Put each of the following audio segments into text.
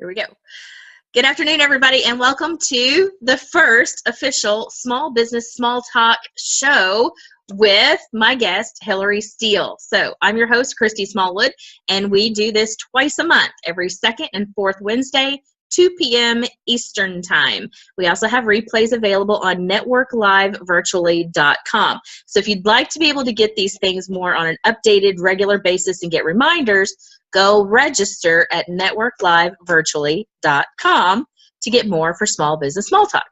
Here we go. Good afternoon, everybody, and welcome to the first official Small Business Small Talk show with my guest, Hillary Steele. So I'm your host, Christy Smallwood, and we do this twice a month, every second and fourth Wednesday, 2 p.m. Eastern Time. We also have replays available on networklivevirtually.com. So if you'd like to be able to get these things more on an updated, regular basis and get reminders, go register at networklivevirtually.com to get more for Small Business Small Talk.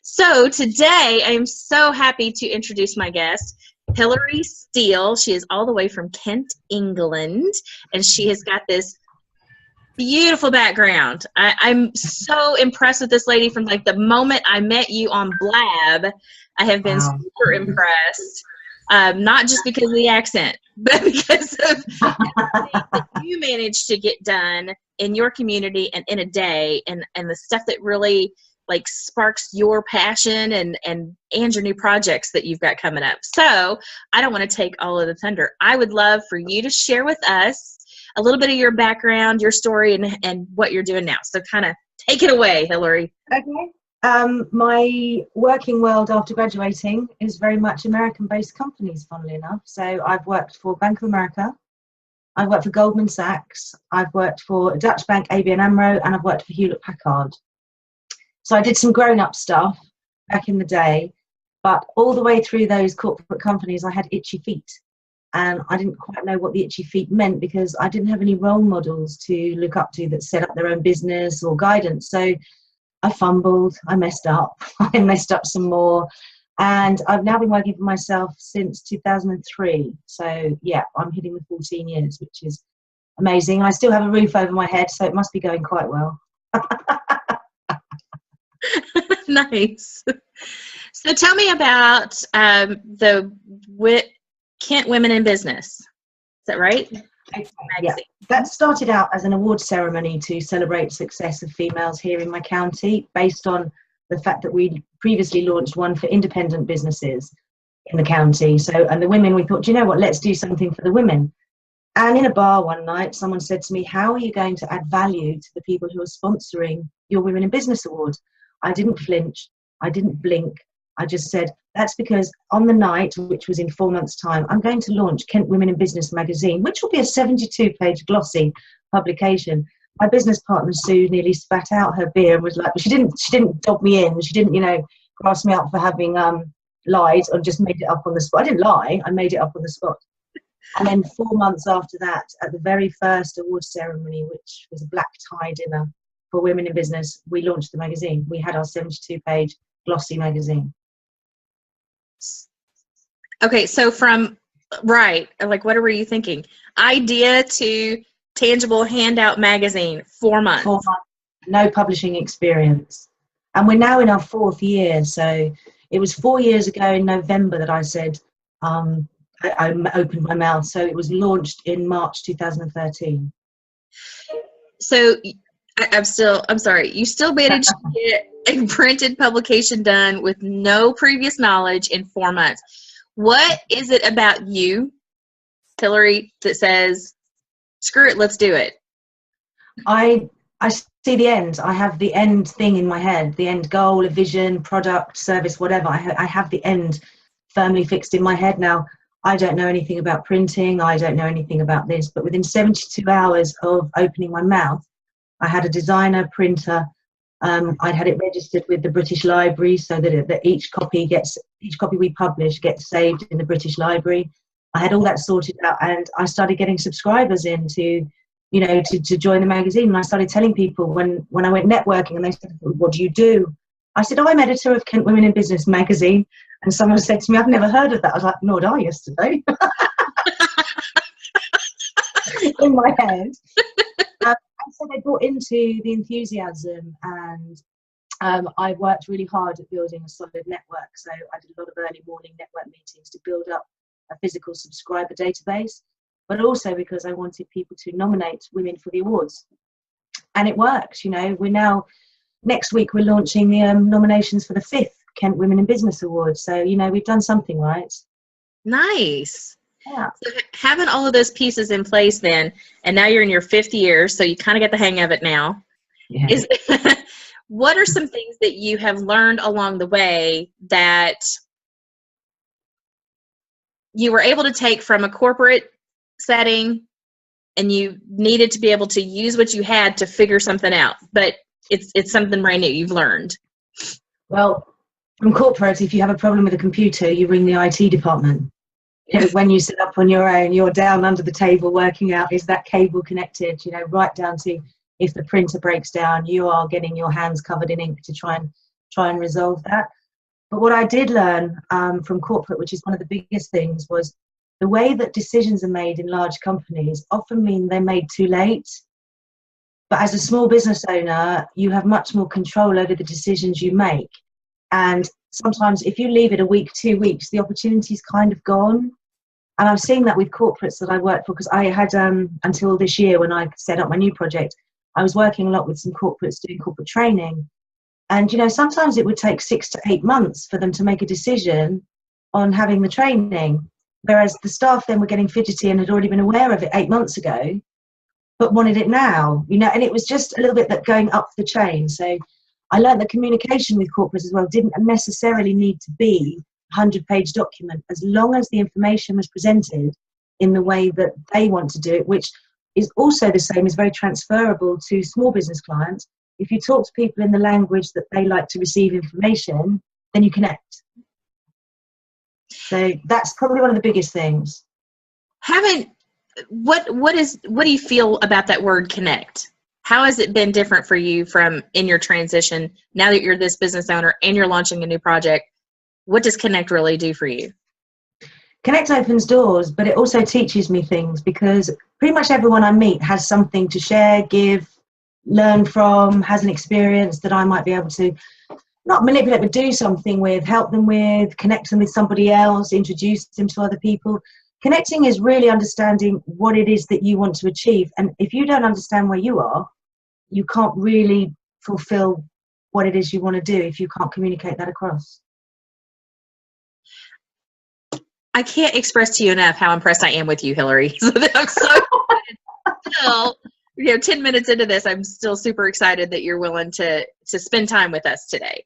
So today, I am so happy to introduce my guest, Hillary Steele. She is all the way from Kent, England, and she has got this beautiful background. I'm so impressed with this lady from like the moment I met you on Blab. I have been super impressed, not just because of the accent, but because of everything that you managed to get done in your community and in a day, and the stuff that really like sparks your passion and your new projects that you've got coming up. So I don't want to take all of the thunder. I would love for you to share with us a little bit of your background, your story, and what you're doing now. So kind of take it away, Hillary. Okay. My working world after graduating is very much American-based companies, funnily enough. So I've worked for Bank of America, I've worked for Goldman Sachs, I've worked for Dutch Bank, ABN AMRO, and I've worked for Hewlett Packard. So I did some grown-up stuff back in the day, but all the way through those corporate companies, I had itchy feet. And I didn't quite know what the itchy feet meant because I didn't have any role models to look up to that set up their own business or guidance. So I fumbled, I messed up, I messed up some more. And I've now been working for myself since 2003. So yeah, I'm hitting the 14 years, which is amazing. I still have a roof over my head, so it must be going quite well. Nice. So tell me about the Kent Women in Business. Is that right? Yeah, that started out as an award ceremony to celebrate success of females here in my county, based on the fact that we previously launched one for independent businesses in the county. So, and the women, we thought, you know what, let's do something for the women. And in a bar one night, someone said to me, how are you going to add value to the people who are sponsoring your Women in Business Award? I didn't flinch. I didn't blink. I just said, that's because on the night, which was in 4 months' time, I'm going to launch Kent Women in Business magazine, which will be a 72-page glossy publication. My business partner, Sue, nearly spat out her beer and was like, but she didn't dob me in. She didn't, grass me up for having lied or just made it up on the spot. I didn't lie. I made it up on the spot. And then 4 months after that, at the very first award ceremony, which was a black tie dinner for Women in Business, we launched the magazine. We had our 72-page glossy magazine. Okay, so like what were you thinking? Idea to tangible handout magazine, 4 months. 4 months, no publishing experience. And we're now in our 4th year. So it was 4 years ago in November that I said, I opened my mouth. So it was launched in March 2013. So I'm sorry, you still managed to get a printed publication done with no previous knowledge in 4 months. What is it about you, Hillary, that says, screw it, let's do it? I see the end. I have the end thing in my head, the end goal, a vision, product, service, whatever. I have the end firmly fixed in my head. Now, I don't know anything about printing. I don't know anything about this. But within 72 hours of opening my mouth, I had a designer, printer. I'd had it registered with the British Library so that each copy we publish gets saved in the British Library. I had all that sorted out, and I started getting subscribers in to join the magazine. And I started telling people when I went networking, and they said, "What do you do?" I said, "Oh, I'm editor of Kent Women in Business magazine." And someone said to me, "I've never heard of that." I was like, "Nor did I yesterday." In my head. So they bought into the enthusiasm, and I worked really hard at building a solid network. So I did a lot of early morning network meetings to build up a physical subscriber database, but also because I wanted people to nominate women for the awards. And it works. We're now, next week, we're launching the nominations for the 5th Kent Women in Business Awards. So, we've done something right. Nice. Yeah. So having all of those pieces in place then, and now you're in your 5th year, so you kind of get the hang of it now. Yeah. is what are some things that you have learned along the way that you were able to take from a corporate setting and you needed to be able to use what you had to figure something out, but it's something brand new you've learned? Well, from corporate, if you have a problem with a computer, you ring the IT department. You know, when you sit up on your own, you're down under the table working out, is that cable connected, you know, right down to if the printer breaks down, you are getting your hands covered in ink to try and resolve that. But what I did learn from corporate, which is one of the biggest things, was the way that decisions are made in large companies often mean they're made too late. But as a small business owner, you have much more control over the decisions you make. And sometimes if you leave it a week, 2 weeks, the opportunity's kind of gone. And I've seen that with corporates that I worked for, because I had, until this year when I set up my new project, I was working a lot with some corporates doing corporate training. And, you know, sometimes it would take 6 to 8 months for them to make a decision on having the training. Whereas the staff then were getting fidgety and had already been aware of it 8 months ago, but wanted it now, you know, and it was just a little bit that going up the chain. So I learned that communication with corporates as well didn't necessarily need to be a 100-page document, as long as the information was presented in the way that they want to do it, which is also the same, is very transferable to small business clients. If you talk to people in the language that they like to receive information, then you connect. So that's probably one of the biggest things. What do you feel about that word connect? How has it been different for you from in your transition now that you're this business owner and you're launching a new project? What does connect really do for you? Connect opens doors, but it also teaches me things, because pretty much everyone I meet has something to share, give, learn from, has an experience that I might be able to not manipulate, but do something with, help them with, connect them with somebody else, introduce them to other people. Connecting is really understanding what it is that you want to achieve. And if you don't understand where you are, you can't really fulfill what it is you want to do if you can't communicate that across. I can't express to you enough how impressed I am with you, Hillary. So that I'm so excited. Still, 10 minutes into this, I'm still super excited that you're willing to spend time with us today.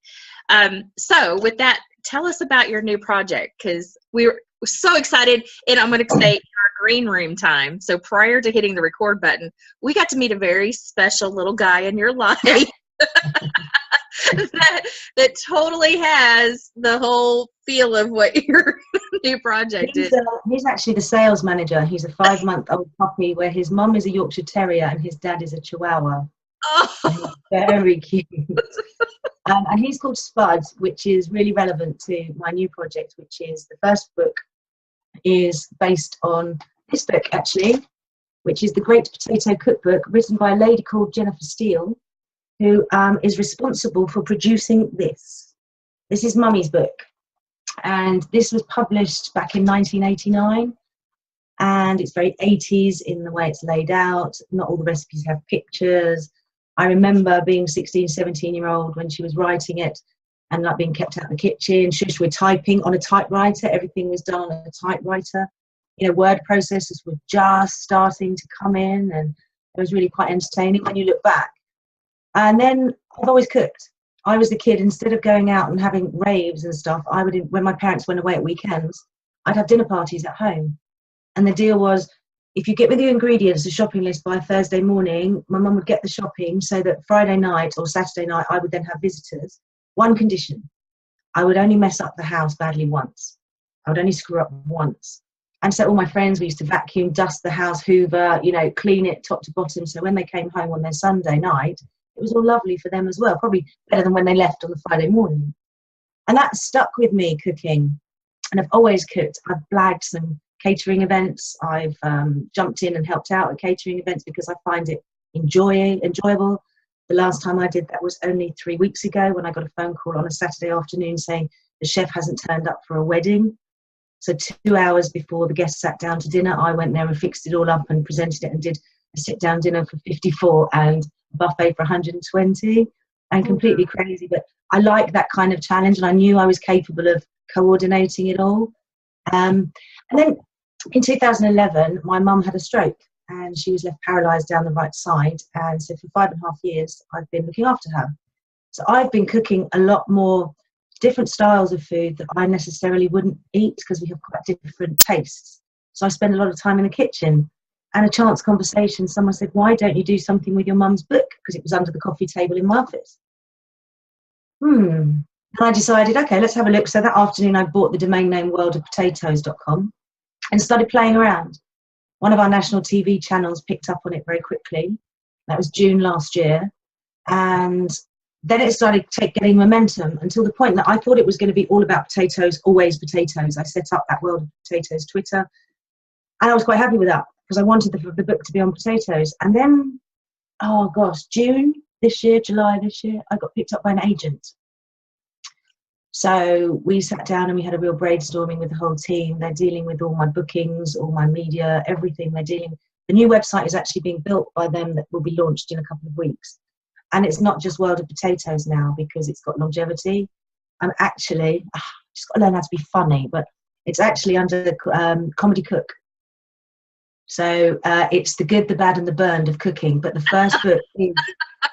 So with that, tell us about your new project, because we're so excited. And I'm going to say our green room time. So prior to hitting the record button, we got to meet a very special little guy in your life that totally has the whole feel of what your new project is. He's actually the sales manager. He's a 5-month-old puppy where his mum is a Yorkshire Terrier and his dad is a Chihuahua. Oh. Very cute. And he's called Spud, which is really relevant to my new project, which is the first book is based on this book, actually, which is the Great Potato Cookbook, written by a lady called Hillary Steele, who is responsible for producing this. This is Mummy's book. And this was published back in 1989. And it's very 80s in the way it's laid out. Not all the recipes have pictures. I remember being 16, 17-year-old when she was writing it and like being kept out of the kitchen. Shush, we're typing on a typewriter. Everything was done on a typewriter. You know, word processors were just starting to come in, and it was really quite entertaining when you look back. And then I've always cooked. I was the kid, instead of going out and having raves and stuff, I would, when my parents went away at weekends, I'd have dinner parties at home. And the deal was, if you get with your ingredients, the shopping list by Thursday morning, my mum would get the shopping so that Friday night or Saturday night, I would then have visitors. One condition: I would only mess up the house badly once. I would only screw up once. And so all my friends, we used to vacuum, dust the house, hoover, you know, clean it top to bottom. So when they came home on their Sunday night, it was all lovely for them as well. Probably better than when they left on the Friday morning. And that stuck with me, cooking. And I've always cooked. I've blagged some catering events. I've jumped in and helped out at catering events because I find it enjoyable. The last time I did that was only 3 weeks ago, when I got a phone call on a Saturday afternoon saying the chef hasn't turned up for a wedding. So 2 hours before the guests sat down to dinner, I went there and fixed it all up and presented it and did a sit-down dinner for 54 and a buffet for 120, and completely crazy. But I like that kind of challenge, and I knew I was capable of coordinating it all. And then in 2011, my mum had a stroke, and she was left paralysed down the right side. And so for 5.5 years, I've been looking after her. So I've been cooking a lot more different styles of food that I necessarily wouldn't eat because we have quite different tastes. So I spend a lot of time in the kitchen. And a chance conversation, someone said, why don't you do something with your mum's book? Because it was under the coffee table in my office. And I decided, okay, let's have a look. So that afternoon I bought the domain name worldofpotatoes.com and started playing around. One of our national TV channels picked up on it very quickly. That was June last year. And then it started getting momentum until the point that I thought it was going to be all about potatoes, always potatoes. I set up that World of Potatoes Twitter, and I was quite happy with that because I wanted the book to be on potatoes. And then, oh gosh, July this year, I got picked up by an agent. So we sat down and we had a real brainstorming with the whole team. They're dealing with all my bookings, all my media, everything. The new website is actually being built by them that will be launched in a couple of weeks. And it's not just World of Potatoes now because it's got longevity. I'm actually, just got to learn how to be funny, but it's actually under Comedy Cook. So it's the good, the bad and the burned of cooking. But the first book is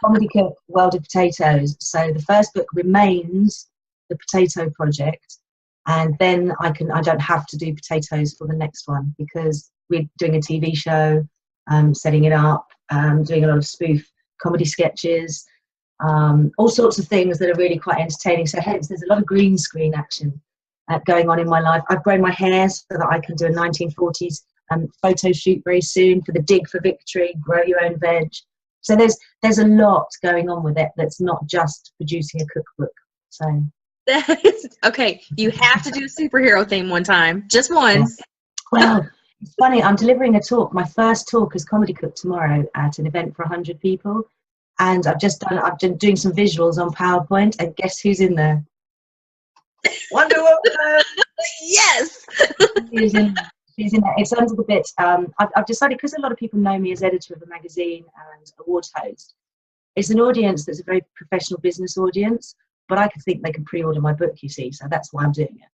Comedy Cook, World of Potatoes. So the first book remains the Potato Project. And then I don't have to do potatoes for the next one because we're doing a TV show, setting it up, doing a lot of spoof comedy sketches, all sorts of things that are really quite entertaining. So hence there's a lot of green screen action going on in my life. I've grown my hair so that I can do a 1940s photo shoot very soon for the Dig for Victory, Grow Your Own Veg. So there's a lot going on with it that's not just producing a cookbook. So okay, you have to do a superhero theme one time, just once. Yeah. Well, it's funny, I'm delivering a talk, my first talk as Comedy Cook tomorrow at an event for 100 people. And I've been doing some visuals on PowerPoint, and guess who's in there? Wonder Woman! Yes! She's in there. It's under the bit. I've decided, because a lot of people know me as editor of a magazine and awards host, it's an audience that's a very professional business audience, but I can think they can pre-order my book, you see, so that's why I'm doing it.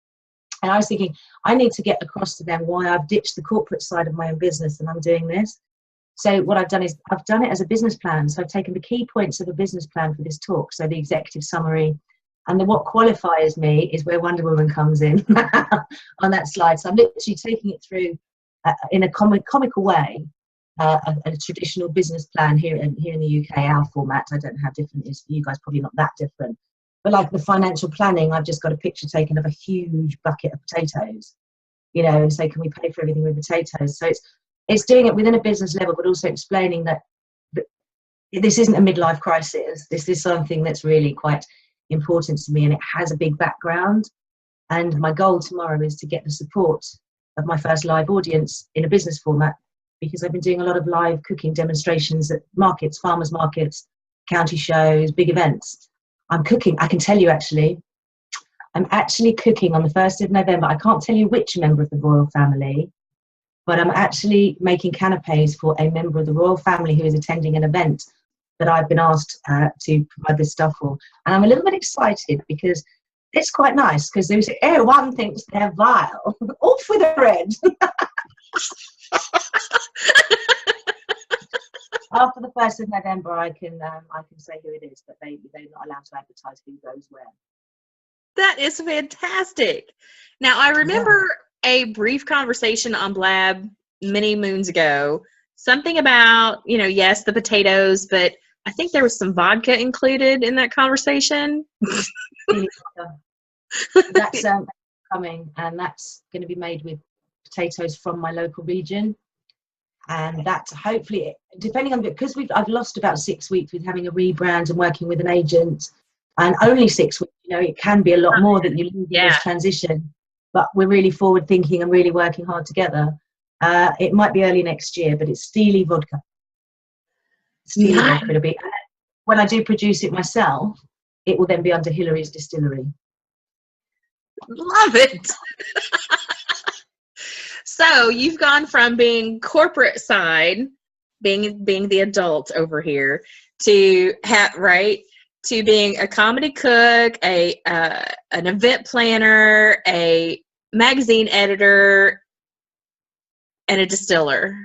And I was thinking, I need to get across to them why I've ditched the corporate side of my own business and I'm doing this. So what I've done is I've done it as a business plan. So I've taken the key points of a business plan for this talk, so the executive summary, and then what qualifies me is where Wonder Woman comes in on that slide. So I'm literally taking it through in a comical way, a traditional business plan here in the UK, our format. I don't know how different it is for you guys, probably not that different. But like the financial planning, I've just got a picture taken of a huge bucket of potatoes, and say, can we pay for everything with potatoes? So it's doing it within a business level, but also explaining that this isn't a midlife crisis. This is something that's really quite important to me, and it has a big background. And my goal tomorrow is to get the support of my first live audience in a business format, because I've been doing a lot of live cooking demonstrations at markets, farmers markets, county shows, big events. I'm cooking, I can tell you actually, I'm actually cooking on the 1st of November. I can't tell you which member of the royal family, but I'm actually making canapes for a member of the royal family who is attending an event that I've been asked to provide this stuff for. And I'm a little bit excited because it's quite nice, because they say, one thinks they're vile. Off with the red. After the 1st of November, I can say who it is, but they're not allowed to advertise who goes where. That is fantastic. Now, I remember a brief conversation on Blab many moons ago, something about, yes, the potatoes, but I think there was some vodka included in that conversation. That's coming, and that's going to be made with potatoes from my local region. And that hopefully, depending on, because I've lost about 6 weeks with having a rebrand and working with an agent, and only 6 weeks, it can be a lot more that you lose in this transition. But we're really forward thinking and really working hard together. It might be early next year, but it's Steely Vodka. Steely Vodka it'll be. When I do produce it myself, it will then be under Hillary's Distillery. Love it. So you've gone from being corporate side, being the adult over here, to being a comedy cook, an event planner, a magazine editor, and a distiller.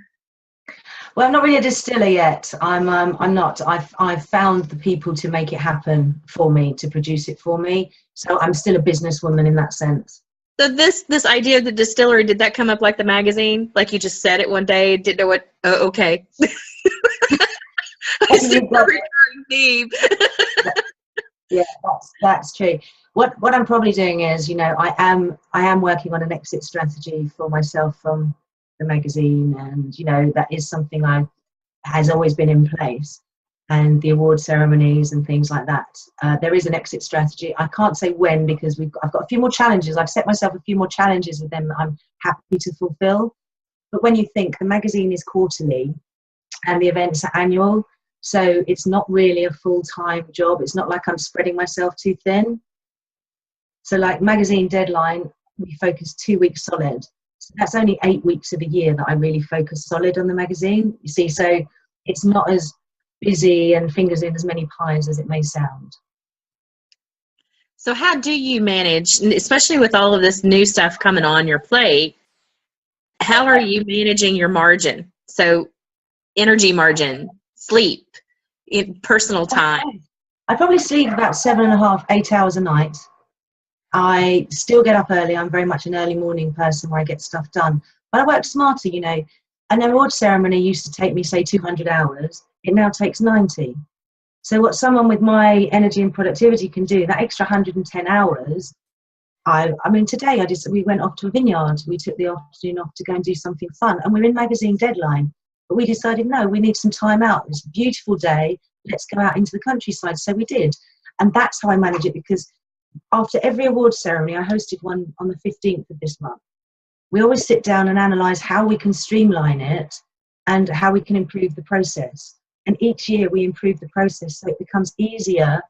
Well, I'm not really a distiller yet. I'm not. I've found the people to make it happen for me, to produce it for me. So I'm still a businesswoman in that sense. So this idea of the distillery, did that come up like the magazine? Like you just said it one day, didn't know what? Oh, okay. I see a recurring theme. Yeah, that's true. What I'm probably doing is, you know, I am working on an exit strategy for myself from the magazine, and you know that is something has always been in place, and the award ceremonies and things like that. There is an exit strategy. I can't say when because I've got a few more challenges. I've set myself a few more challenges with them that I'm happy to fulfill. But when you think the magazine is quarterly and the events are annual, so it's not really a full-time job. It's not like I'm spreading myself too thin. So like magazine deadline, we focus 2 weeks solid. So that's only 8 weeks of the year that I really focus solid on the magazine. You see, so it's not as busy and fingers in as many pies as it may sound. So how do you manage, especially with all of this new stuff coming on your plate, how are you managing your margin? So energy margin, sleep, personal time. I probably sleep about 7.5, 8 hours a night. I still get up early. I'm very much an early morning person where I get stuff done. But I work smarter, you know. An award ceremony used to take me, say, 200 hours. It now takes 90. So what someone with my energy and productivity can do, that extra 110 hours, I mean, today we went off to a vineyard. We took the afternoon off to go and do something fun. And we're in magazine deadline. But we decided, no, we need some time out. It's a beautiful day. Let's go out into the countryside. So we did. And that's how I manage it, because after every award ceremony, I hosted one on the 15th of this month. We always sit down and analyse how we can streamline it and how we can improve the process. And each year we improve the process so it becomes easier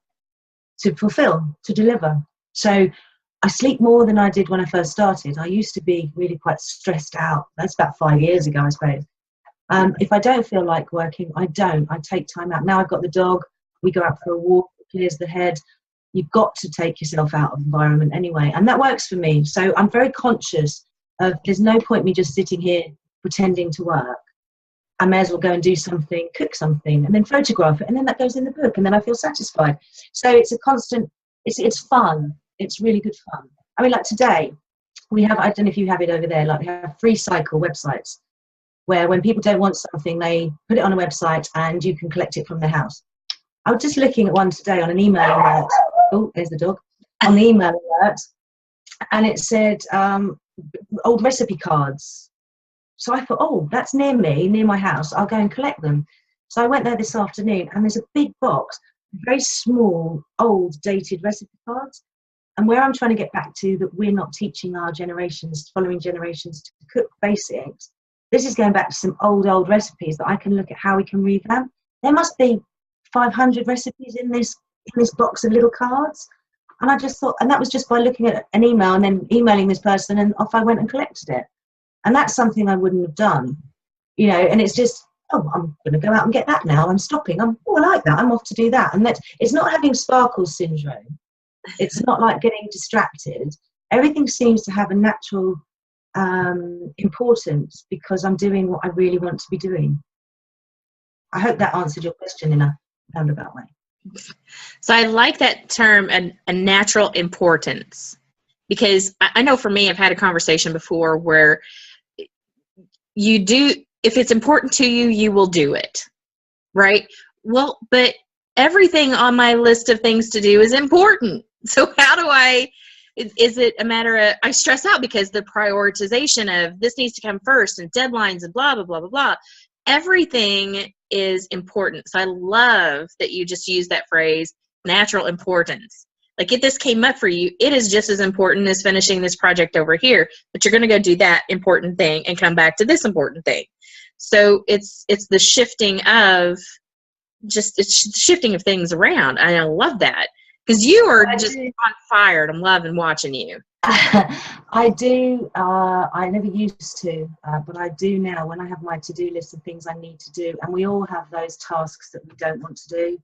to fulfill, to deliver. So I sleep more than I did when I first started. I used to be really quite stressed out. That's about 5 years ago, I suppose. If I don't feel like working, I don't. I take time out. Now I've got the dog. We go out for a walk. It clears the head. You've got to take yourself out of the environment anyway. And that works for me. So I'm very conscious of there's no point me just sitting here pretending to work. I may as well go and do something, cook something, and then photograph it. And then that goes in the book. And then I feel satisfied. So it's a constant, it's fun. It's really good fun. I mean, like today, we have, I don't know if you have it over there, like we have free cycle websites where when people don't want something, they put it on a website and you can collect it from their house. I was just looking at one today on an email alert. Oh, there's the dog. On the email alert. And it said old recipe cards. So I thought, oh, that's near me, near my house. I'll go and collect them. So I went there this afternoon and there's a big box, very small, old, dated recipe cards. And where I'm trying to get back to that we're not teaching our generations, following generations to cook basics. This is going back to some old recipes that I can look at how we can revamp. There must be 500 recipes in this box of little cards. And I just thought, and that was just by looking at an email and then emailing this person, and off I went and collected it. And that's something I wouldn't have done, you know, and it's just, oh, I'm going to go out and get that now. I'm stopping. I like that. I'm off to do that. And that it's not having sparkle syndrome. It's not like getting distracted. Everything seems to have a natural importance because I'm doing what I really want to be doing. I hope that answered your question in a roundabout way. So I like that term, a natural importance, because I know for me, I've had a conversation before where you do, if it's important to you, you will do it, right? Well, but everything on my list of things to do is important. So how do is it a matter of, I stress out because the prioritization of this needs to come first and deadlines and blah, blah, blah, blah, blah. Everything is important. So I love that you just use that phrase, natural importance. Like if this came up for you, it is just as important as finishing this project over here, but you're going to go do that important thing and come back to this important thing. So it's the shifting of shifting of things around. And I love that because you are just on fire. I'm loving watching you. I do. I never used to, but I do now when I have my to-do list of things I need to do. And we all have those tasks that we don't want to do.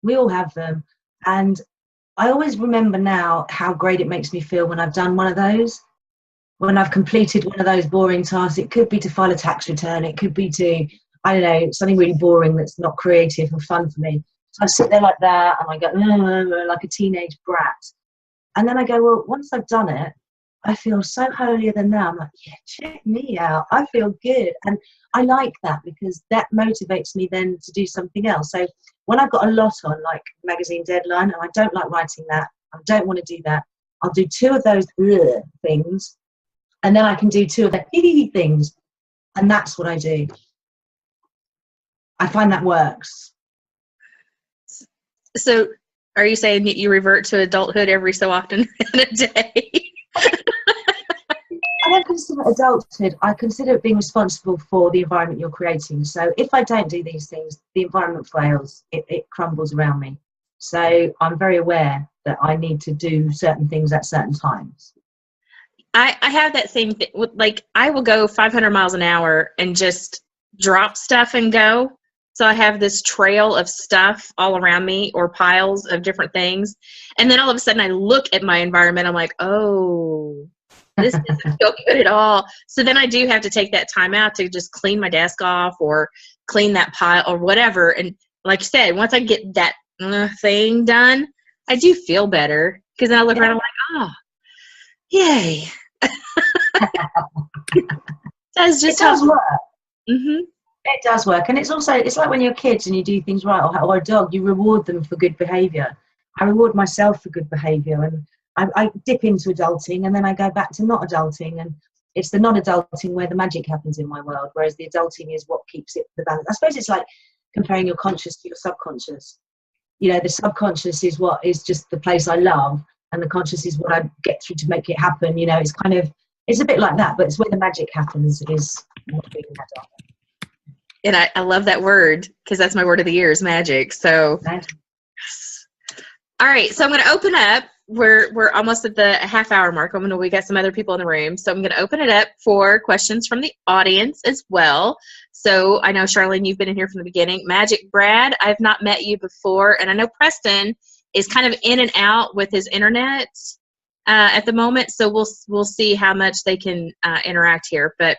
We all have them. And I always remember now how great it makes me feel when I've done one of those, when I've completed one of those boring tasks. It could be to file a tax return. It could be to I don't know, something really boring that's not creative and fun for me. So I sit there like that, and I go, like a teenage brat. And then I go, well, once I've done it, I feel so holier than thou. I'm like, yeah, check me out. I feel good. And I like that because that motivates me then to do something else. So when I've got a lot on, like magazine deadline, and I don't like writing that, I don't want to do that, I'll do 2 of those things, and then I can do 2 of the things. And that's what I do. I find that works. So are you saying that you revert to adulthood every so often in a day? I don't consider it adulthood. I consider it being responsible for the environment you're creating. So if I don't do these things, the environment fails. It crumbles around me. So I'm very aware that I need to do certain things at certain times. I have that same thing. Like, I will go 500 miles an hour and just drop stuff and go. So I have this trail of stuff all around me, or piles of different things. And then all of a sudden I look at my environment. I'm like, oh, this doesn't feel good at all. So then I do have to take that time out to just clean my desk off or clean that pile or whatever. And like you said, once I get that thing done, I do feel better, because then I look around and I'm like, oh, yay. That's just it does work. Mm-hmm. It does work. And it's also, it's like when you're kids and you do things right, or a dog, you reward them for good behaviour. I reward myself for good behaviour, and I dip into adulting, and then I go back to not adulting, and it's the non-adulting where the magic happens in my world, whereas the adulting is what keeps it the balance. I suppose it's like comparing your conscious to your subconscious. You know, the subconscious is what is just the place I love, and the conscious is what I get through to make it happen. You know, it's kind of, it's a bit like that, but it's where the magic happens is not being an adult. And I love that word, because that's my word of the year is magic. So, all right. So I'm going to open up. We're almost at the half-hour mark. We got some other people in the room. So I'm going to open it up for questions from the audience as well. So I know, Charlene, you've been in here from the beginning. Magic Brad, I've not met you before. And I know Preston is kind of in and out with his internet at the moment. So we'll see how much they can interact here. But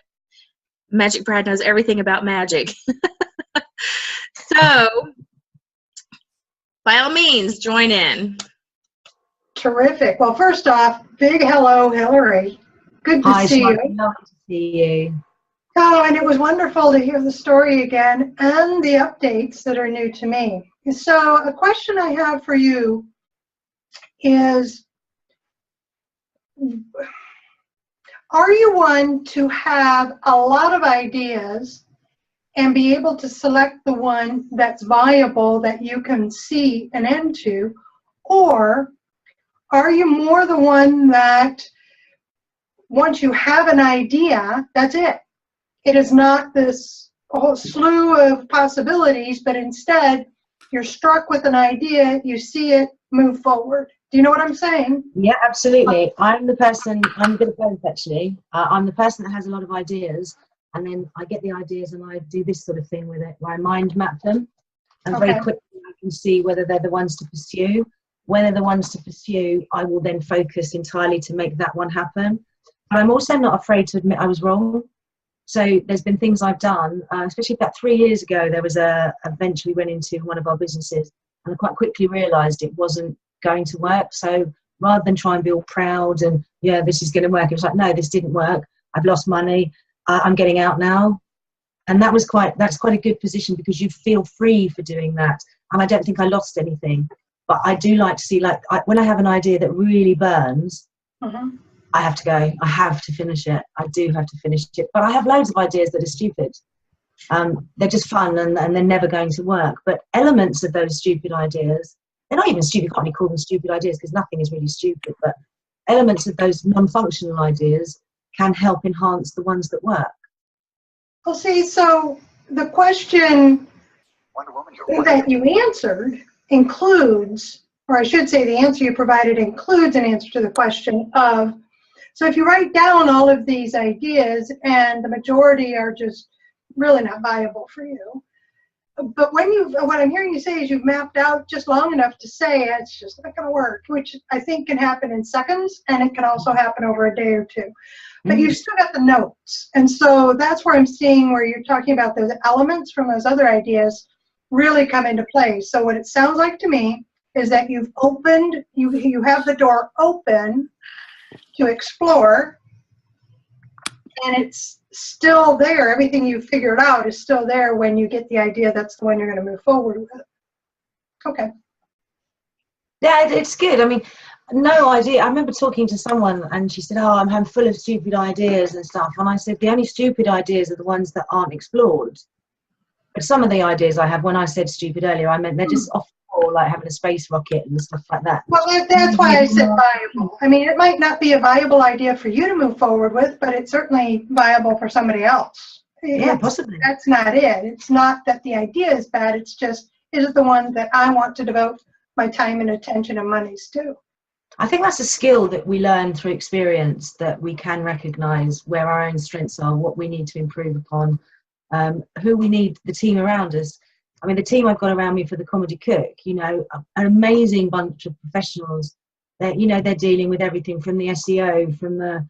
Magic Brad knows everything about magic. So, by all means, join in. Terrific. Well, first off, big hello, Hillary. Good to see you. Nice to see you. Oh, and it was wonderful to hear the story again and the updates that are new to me. So, a question I have for you is, are you one to have a lot of ideas and be able to select the one that's viable that you can see an end to? Or are you more the one that once you have an idea, that's it? It is not this whole slew of possibilities, but instead you're struck with an idea, you see it, move forward. Do you know what I'm saying? Yeah, absolutely. I'm the person, I'm a bit of both actually. I'm the person that has a lot of ideas, and then I get the ideas and I do this sort of thing with it, where I mind map them, and very quickly I can see whether they're the ones to pursue. When they're the ones to pursue, I will then focus entirely to make that one happen. But I'm also not afraid to admit I was wrong. So there's been things I've done, especially about 3 years ago, there was a venture we went into one of our businesses, and I quite quickly realised it wasn't going to work. So rather than try and be all proud and, yeah, this is going to work, it was like, no, this didn't work. I've lost money. I'm getting out now. And that's quite a good position, because you feel free for doing that. And I don't think I lost anything. But I do like to see, like, when I have an idea that really burns, I have to go. I have to finish it. I do have to finish it. But I have loads of ideas that are stupid. They're just fun, and they're never going to work. But elements of those stupid ideas, they're not even stupid. You can't really call them stupid ideas, because nothing is really stupid. But elements of those non-functional ideas can help enhance the ones that work. Well, see, so the question that you answered includes, or I should say the answer you provided includes an answer to the question of, so if you write down all of these ideas and the majority are just really not viable for you, but what I'm hearing you say is you've mapped out just long enough to say it's just not going to work, which I think can happen in seconds, and it can also happen over a day or two. but you still got the notes. And so that's where I'm seeing where you're talking about those elements from those other ideas really come into play. So what it sounds like to me is that you've opened, you have the door open to explore, and it's still there. Everything you figured out is still there when you get the idea that's the one you're going to move forward with. Okay. Yeah, it's good. I mean, no idea. I remember talking to someone and she said, oh, I'm full of stupid ideas and stuff. And I said, the only stupid ideas are the ones that aren't explored. But some of the ideas I have, when I said stupid earlier, I meant they're just off the wall, like having a space rocket and stuff like that. Well, that's why I said viable. I mean, it might not be a viable idea for you to move forward with, but it's certainly viable for somebody else. Yeah, possibly. That's not it. It's not that the idea is bad. It's just, is it the one that I want to devote my time and attention and monies to? I think that's a skill that we learn through experience, that we can recognise where our own strengths are, what we need to improve upon, who we need, the team around us. I mean, the team I've got around me for the Comedy Cook, you know, an amazing bunch of professionals. That, you know, they're dealing with everything from the SEO, from the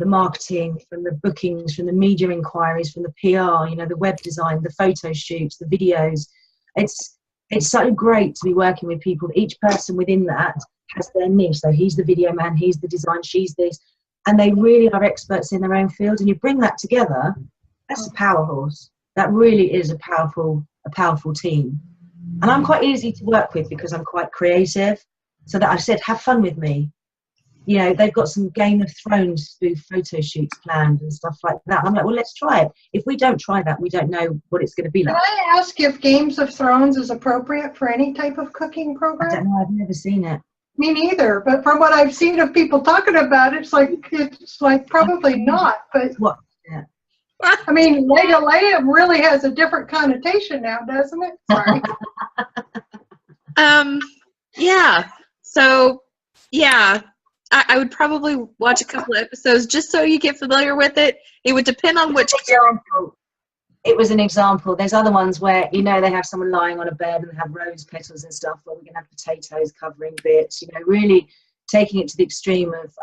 marketing, from the bookings, from the media inquiries, from the PR, you know, the web design, the photo shoots, the videos. It's so great to be working with people. Each person within that has their niche. So he's the video man, he's the design, she's this, and they really are experts in their own field. And you bring that together, that's a power horse. That really is a powerful team. And I'm quite easy to work with because I'm quite creative. So that I've said, have fun with me. You know, they've got some Game of Thrones through photo shoots planned and stuff like that. I'm like, well, let's try it. If we don't try that, we don't know what it's going to be like. Can I ask if Games of Thrones is appropriate for any type of cooking program? I don't know. I've never seen it. Me neither. But from what I've seen of people talking about it, it's like probably not. But What? Yeah. I mean, lamb really has a different connotation now, doesn't it? Sorry. Yeah. So, yeah. I would probably watch a couple of episodes just so you get familiar with it. It would depend on which example. It was an example. There's other ones where, you know, they have someone lying on a bed and they have rose petals and stuff, where we're going to have potatoes covering bits, you know, really taking it to the extreme of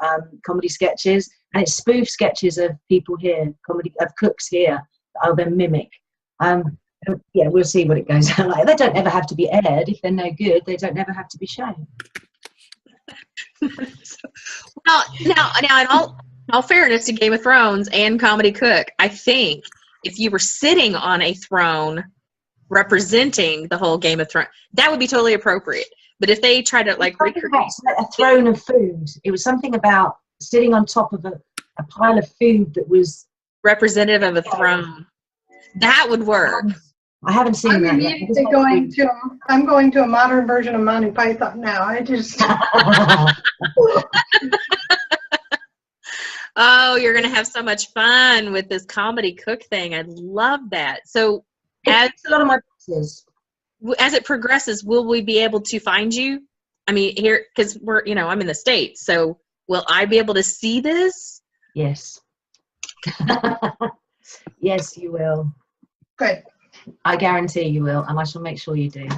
comedy sketches. And it's spoof sketches of people here, of cooks here, that I'll then mimic. Yeah, we'll see what it goes like. They don't ever have to be aired. If they're no good, they don't ever have to be shown. Well, now, in all fairness to Game of Thrones and Comedy Cook, I think if you were sitting on a throne representing the whole Game of Thrones, that would be totally appropriate. But if they try to like recreate a throne of food, it was something about sitting on top of a pile of food that was representative of a throne, that would work. I haven't seen that yet. I'm going to a modern version of Monty Python now. I just. Oh, you're going to have so much fun with this Comedy Cook thing. I love that. So, as a lot of my boxes. As it progresses, will we be able to find you? I mean, here, because we're, you know, I'm in the States, so will I be able to see this? Yes. Yes, you will. Good. I guarantee you will, and I shall make sure you do.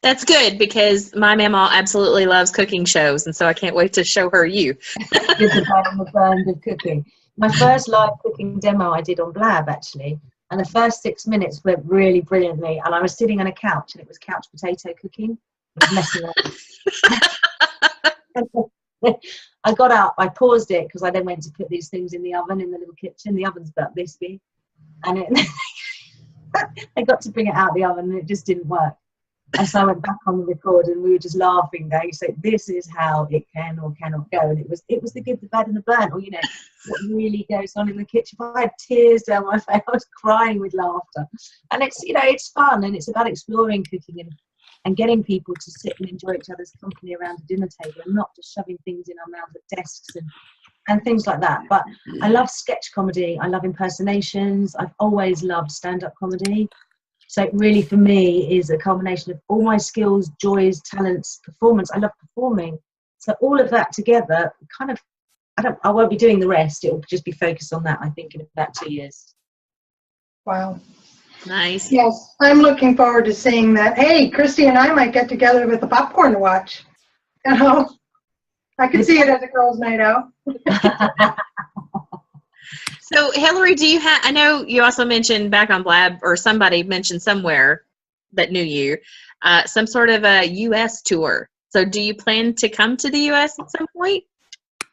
That's good, because my mama absolutely loves cooking shows, and so I can't wait to show her you. The brand of cooking. My first live cooking demo I did on Blab, actually, and the first 6 minutes went really brilliantly, and I was sitting on a couch, and it was couch potato cooking. It was messing up. I got up, I paused it, because I then went to put these things in the oven in the little kitchen. The oven's about this big, and I got to bring it out of the oven, and it just didn't work. And so I went back on the record, and we were just laughing, going, so this is how it can or cannot go. And it was the good, the bad, and the burnt, or, you know, what really goes on in the kitchen. I had tears down my face. I was crying with laughter. And it's, you know, it's fun, and it's about exploring cooking and getting people to sit and enjoy each other's company around a dinner table, and not just shoving things in our mouths at desks and things like that. But I love sketch comedy. I love impersonations. I've always loved stand-up comedy. So it really, for me, is a combination of all my skills, joys, talents, performance. I love performing. So all of that together, kind of, I won't be doing the rest. It will just be focused on that, I think, in about 2 years. Wow. Nice. Yes, I'm looking forward to seeing that. Hey, Christy and I might get together with the popcorn to watch. You know, I could see it as a girls' night out. So, Hillary, do you have? I know you also mentioned back on Blab, or somebody mentioned somewhere that knew you, some sort of a U.S. tour. So, do you plan to come to the U.S. at some point?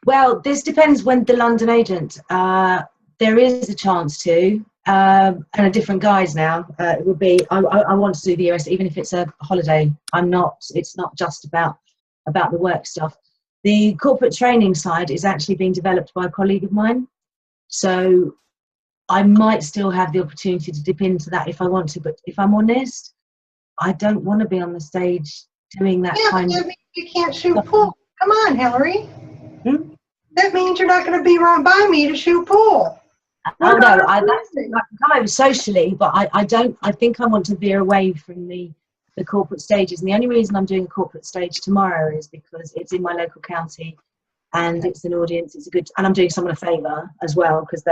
Well, this depends when the London agent. There is a chance to, and a different guise now. It would be. I want to do the US, even if it's a holiday. I'm not. It's not just about the work stuff. The corporate training side is actually being developed by a colleague of mine. So I might still have the opportunity to dip into that if I want to. But if I'm honest, I don't want to be on the stage doing that kind of. You can't shoot pool. Come on, Hillary. Hmm? That means you're not going to be right by me to shoot pool. Oh no, I can come over socially, but I don't. I think I want to veer away from the corporate stages. And the only reason I'm doing a corporate stage tomorrow is because it's in my local county, and it's an audience. It's a good, and I'm doing someone a favour as well, because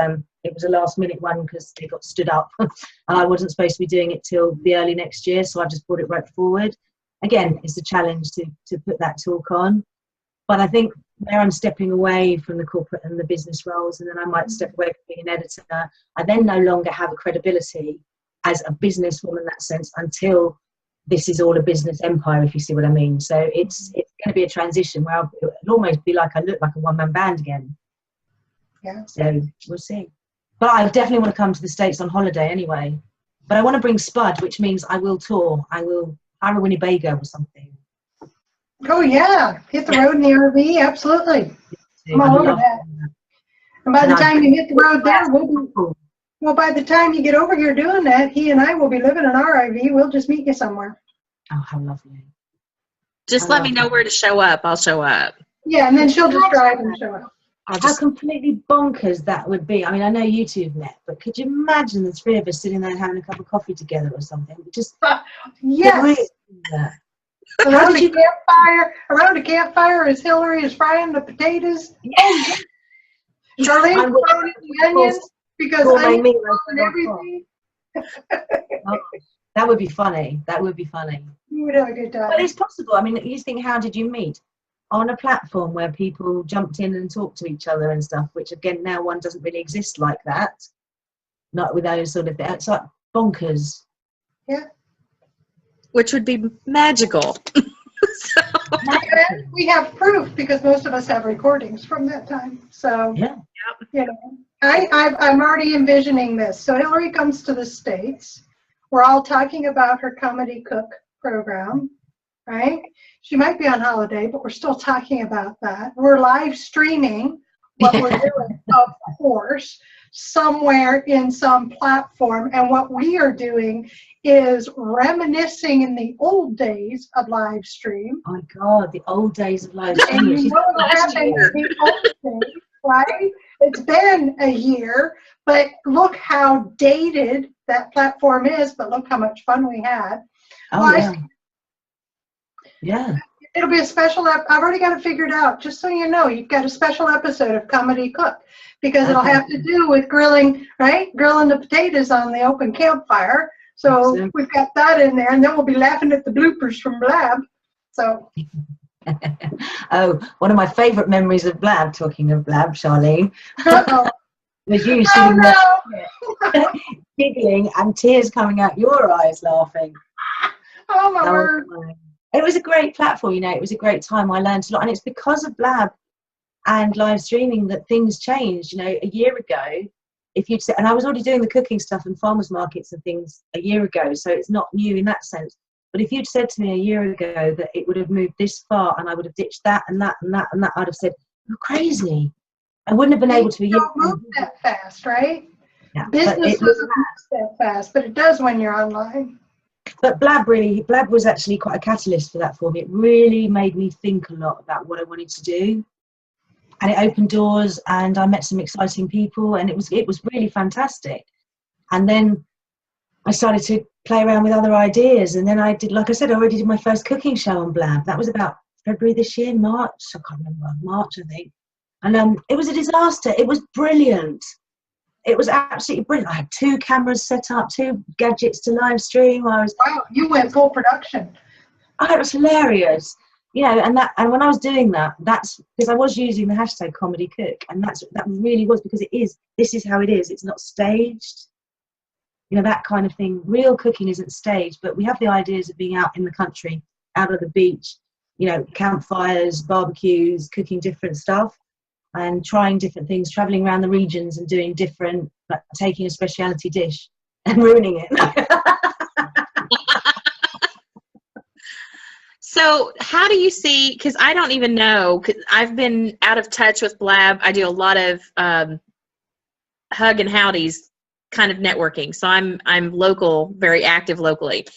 it was a last minute one because they got stood up, and I wasn't supposed to be doing it till the early next year, so I just brought it right forward. Again, it's a challenge to put that talk on, but I think where I'm stepping away from the corporate and the business roles, and then I might step away from being an editor, I then no longer have a credibility as a businesswoman in that sense until this is all a business empire, if you see what I mean. So it's going to be a transition where it'll almost be like I look like a one-man band again. Yeah. So we'll see. But I definitely want to come to the States on holiday anyway. But I want to bring Spud, which means I will tour. I will hire a Winnebago or something. Oh yeah, hit the road in the RV, absolutely. I'm all over that. And by the time you hit the road there, by the time you get over here doing that, he and I will be living in our RV. We'll just meet you somewhere. Oh, how lovely. Just let me know where to show up. I'll show up. Yeah, and then she'll just drive and show up. How completely bonkers that would be. I mean, I know you two have met, but could you imagine the three of us sitting there having a cup of coffee together or something? Just yes. Around a campfire as Hillary is frying the potatoes. Yeah. Charlene throwing in the onions because onions and everything. That would be funny. That would be funny. You would have a good time. But it's possible. I mean, you think, how did you meet? On a platform where people jumped in and talked to each other and stuff, which again, now one doesn't really exist like that. Not with those sort of things. It's like bonkers. Yeah. Which would be magical. And we have proof because most of us have recordings from that time. So, yeah. You know, I'm already envisioning this. So Hillary comes to the States. We're all talking about her comedy cook program, right? She might be on holiday, but we're still talking about that. We're live streaming what we're doing, of course, somewhere in some platform. And what we are doing is reminiscing in the old days of live stream. Oh my God, the old days of live stream. And you know what happened in the old days, right? It's been a year, but look how dated that platform is, but look how much fun we had. Oh, yeah. Yeah. It'll be a special I've already got it figured out. Just so you know, you've got a special episode of Comedy Cook because it'll have to do with grilling, right? Grilling the potatoes on the open campfire. So we've got that in there, and then we'll be laughing at the bloopers from Blab. So. Oh, one of my favourite memories of Blab, talking of Blab, Charlene, was you sitting there giggling and tears coming out your eyes laughing. Oh, my word. It was a great platform, you know, it was a great time. I learned a lot, and it's because of Blab and live streaming that things changed. You know, a year ago, if you'd said, and I was already doing the cooking stuff and farmers markets and things a year ago, so it's not new in that sense. But if you'd said to me a year ago that it would have moved this far and I would have ditched that and that and that and that, I'd have said, you're crazy. I wouldn't have been able to. You don't move that fast, right? Yeah, business doesn't move that fast, but it does when you're online. But Blab was actually quite a catalyst for that for me. It really made me think a lot about what I wanted to do. And it opened doors, and I met some exciting people, and it was really fantastic. And then I started to play around with other ideas, and then I did, like I said, I already did my first cooking show on Blab. That was about February this year, March, I can't remember, March I think. And it was a disaster. It was brilliant. It was absolutely brilliant. I had 2 cameras set up, 2 gadgets to live stream. Wow, you went full production. Oh, it was hilarious. you know, and when I was doing that, that's because I was using the hashtag comedy cook, and that really was because this is how it is. It's not staged, you know, that kind of thing. Real cooking isn't staged, but we have the ideas of being out in the country, out of the beach, you know, campfires, barbecues, cooking different stuff and trying different things, traveling around the regions and doing different, like taking a specialty dish and ruining it. So how do you see, because I don't even know, because I've been out of touch with Blab. I do a lot of hug and howdies kind of networking. So I'm local, very active locally.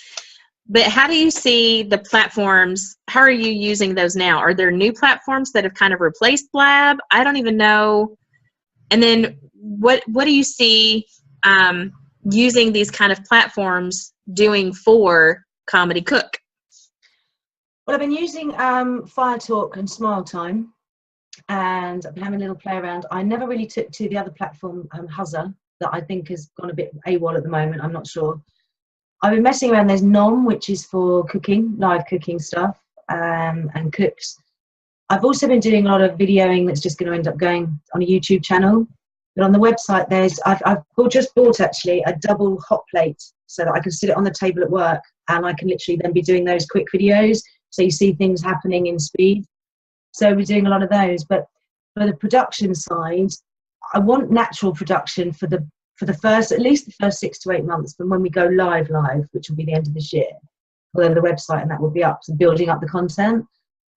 But how do you see the platforms? How are you using those now? Are there new platforms that have kind of replaced Blab? I don't even know. And then what do you see using these kind of platforms doing for Comedy Cook? Well, I've been using Fire Talk and Smile Time, and I've been having a little play around. I never really took to the other platform, Huzzer, that I think has gone a bit AWOL at the moment. I'm not sure. I've been messing around. There's Nom, which is for cooking, live cooking stuff, and cooks. I've also been doing a lot of videoing that's just going to end up going on a YouTube channel. But on the website, I've just bought actually a double hot plate so that I can sit it on the table at work, and I can literally then be doing those quick videos. So you see things happening in speed. So we're doing a lot of those. But for the production side, I want natural production for the first, at least the first 6 to 8 months from when we go live, which will be the end of this year. Although the website and that will be up, so building up the content.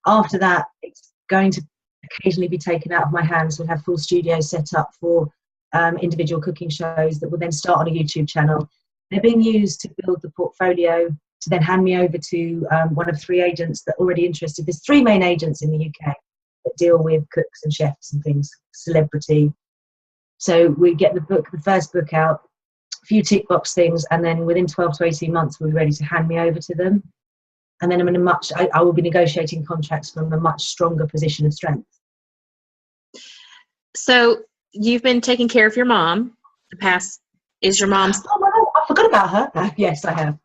After that, it's going to occasionally be taken out of my hands. We'll have full studios set up for individual cooking shows that will then start on a YouTube channel. They're being used to build the portfolio to then hand me over to one of 3 agents that are already interested. There's 3 main agents in the UK that deal with cooks and chefs and things, celebrity. So we get the first book out, a few tick box things, and then within 12 to 18 months, we're ready to hand me over to them. And then I will be negotiating contracts from a much stronger position of strength. So you've been taking care of your mom the past, is your mom? Oh, well, I forgot about her. Yes, I have.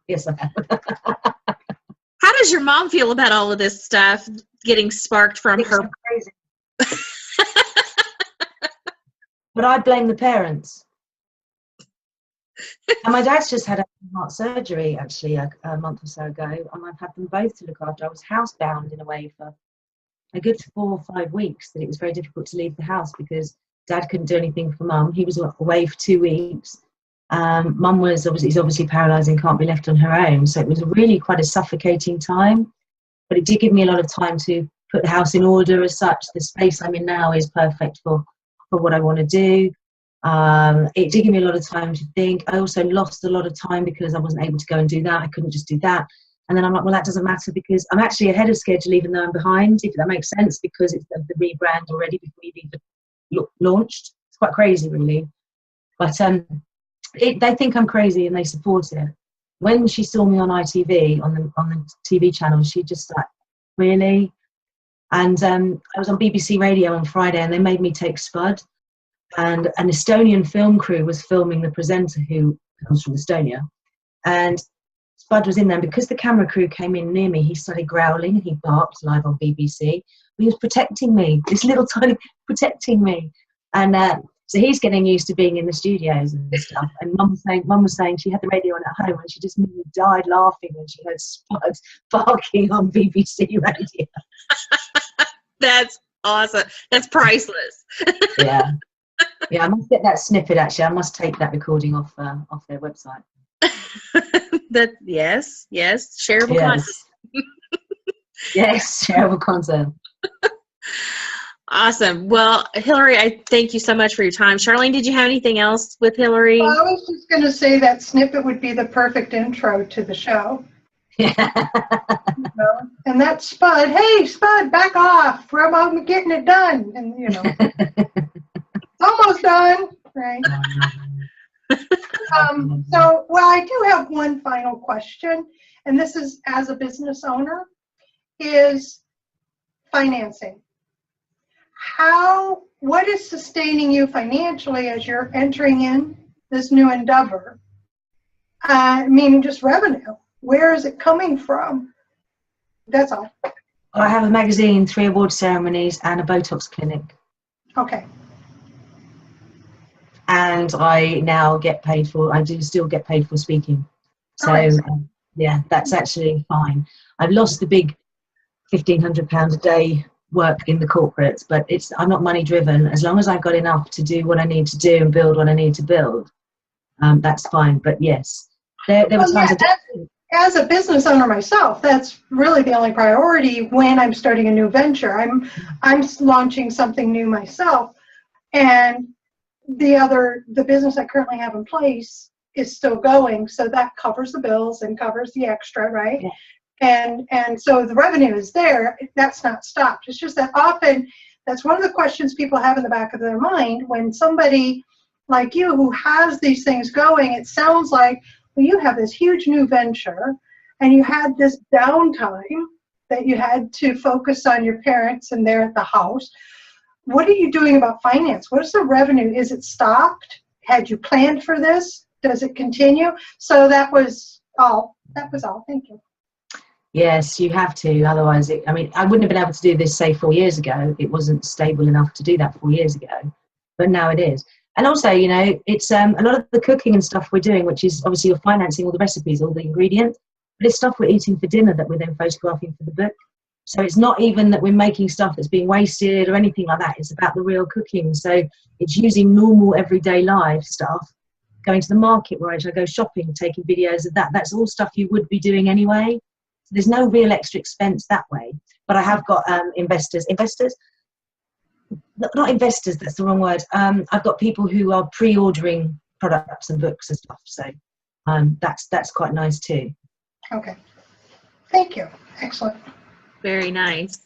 How does your mom feel about all of this stuff getting sparked from her? Crazy. But I blame the parents. And my dad's just had a heart surgery actually a month or so ago, and I've had them both to look after. I was housebound in a way for a good 4 or 5 weeks, that it was very difficult to leave the house because Dad couldn't do anything for Mum. He was away for 2 weeks. Mum is obviously paralysed and can't be left on her own. So it was really quite a suffocating time, but it did give me a lot of time to put the house in order as such. The space I'm in now is perfect for what I want to do. It did give me a lot of time to think. I also lost a lot of time because I wasn't able to go and do that. I couldn't just do that. And then I'm like, well, that doesn't matter because I'm actually ahead of schedule even though I'm behind, if that makes sense, because it's the rebrand already before you've even launched. It's quite crazy, really. But they think I'm crazy and they support it. When she saw me on ITV, on the TV channel, she just like, really? And I was on BBC Radio on Friday and they made me take Spud. And an Estonian film crew was filming the presenter who comes from Estonia. And Spud was in there. And because the camera crew came in near me, he started growling and he barked live on BBC. He was protecting me, this little tiny, protecting me. And so he's getting used to being in the studios and stuff. And Mum was saying she had the radio on at home and she just nearly died laughing when she heard Spud barking on BBC Radio. That's awesome. That's priceless. Yeah. Yeah, I must get that snippet actually. I must take that recording off their website. Yes, shareable content. Yes, shareable content. Awesome. Well, Hillary, I thank you so much for your time. Charlene, did you have anything else with Hillary? Well, I was just going to say that snippet would be the perfect intro to the show. Yeah. And that's Spud. Hey, Spud, back off. I'm getting it done. And, almost done. Right. Well, I do have one final question, and this is as a business owner, is financing. What is sustaining you financially as you're entering in this new endeavor? Meaning just revenue. Where is it coming from? That's all. I have a magazine, 3 award ceremonies, and a Botox clinic. Okay. And I now get paid for, I do still get paid for speaking. So, yeah, that's actually fine. I've lost the big £1,500 a day work in the corporates, but I'm not money driven. As long as I've got enough to do what I need to do and build what I need to build, that's fine. But yes, there were times as a business owner myself, that's really the only priority when I'm starting a new venture. I'm launching something new myself, and the business I currently have in place is still going, so that covers the bills and covers the extra, right? Yeah. And so the revenue is there. That's not stopped. It's just that often that's one of the questions people have in the back of their mind when somebody like you who has these things going. It sounds like, well, you have this huge new venture and you had this downtime that you had to focus on your parents and they're at the house. What are you doing about finance? What is the revenue? Is it stopped? Had you planned for this? Does it continue? So that was all. Thank you. Yes, you have to. Otherwise, I wouldn't have been able to do this, say, 4 years ago. It wasn't stable enough to do that 4 years ago. But now it is. And also, it's a lot of the cooking and stuff we're doing, which is obviously you're financing all the recipes, all the ingredients. But it's stuff we're eating for dinner that we're then photographing for the book. So it's not even that we're making stuff that's being wasted or anything like that. It's about the real cooking. So it's using normal everyday life stuff, going to the market where I go shopping, taking videos of that. That's all stuff you would be doing anyway. So there's no real extra expense that way. But I have got investors, not investors, that's the wrong word. I've got people who are pre-ordering products and books and stuff. So that's quite nice too. Okay. Thank you. Excellent. Very nice.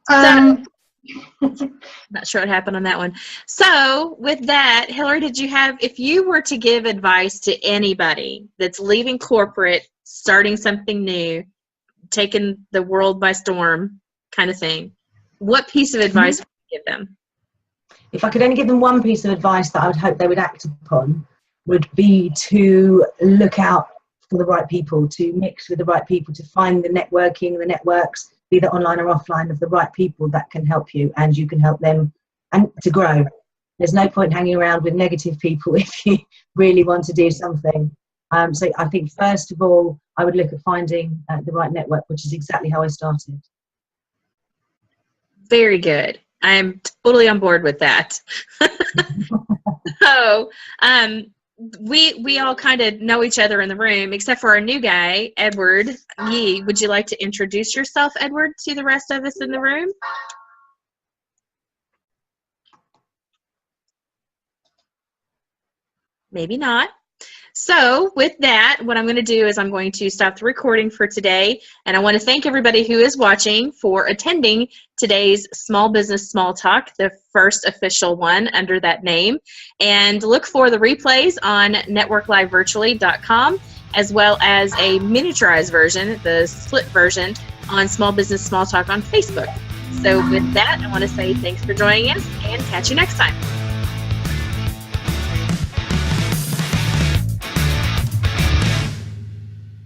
Not sure what happened on that one. So with that, Hillary, if you were to give advice to anybody that's leaving corporate, starting something new, taking the world by storm kind of thing, what piece of advice would you give them? If I could only give them one piece of advice that I would hope they would act upon, would be to look out for the right people, to mix with the right people, to find the networking, the networks, be that online or offline, of the right people that can help you and you can help them and to grow. There's no point hanging around with negative people if you really want to do something. So I think first of all, I would look at finding the right network, which is exactly how I started. Very good. I am totally on board with that. So, we all kind of know each other in the room, except for our new guy, Edward Yee. Would you like to introduce yourself, Edward, to the rest of us in the room? Maybe not. So with that, what I'm going to do is I'm going to stop the recording for today, and I want to thank everybody who is watching for attending today's Small Business Small Talk, the first official one under that name, and look for the replays on networklivevirtually.com, as well as a miniaturized version, the split version, on Small Business Small Talk on Facebook. So with that, I want to say thanks for joining us and catch you next time.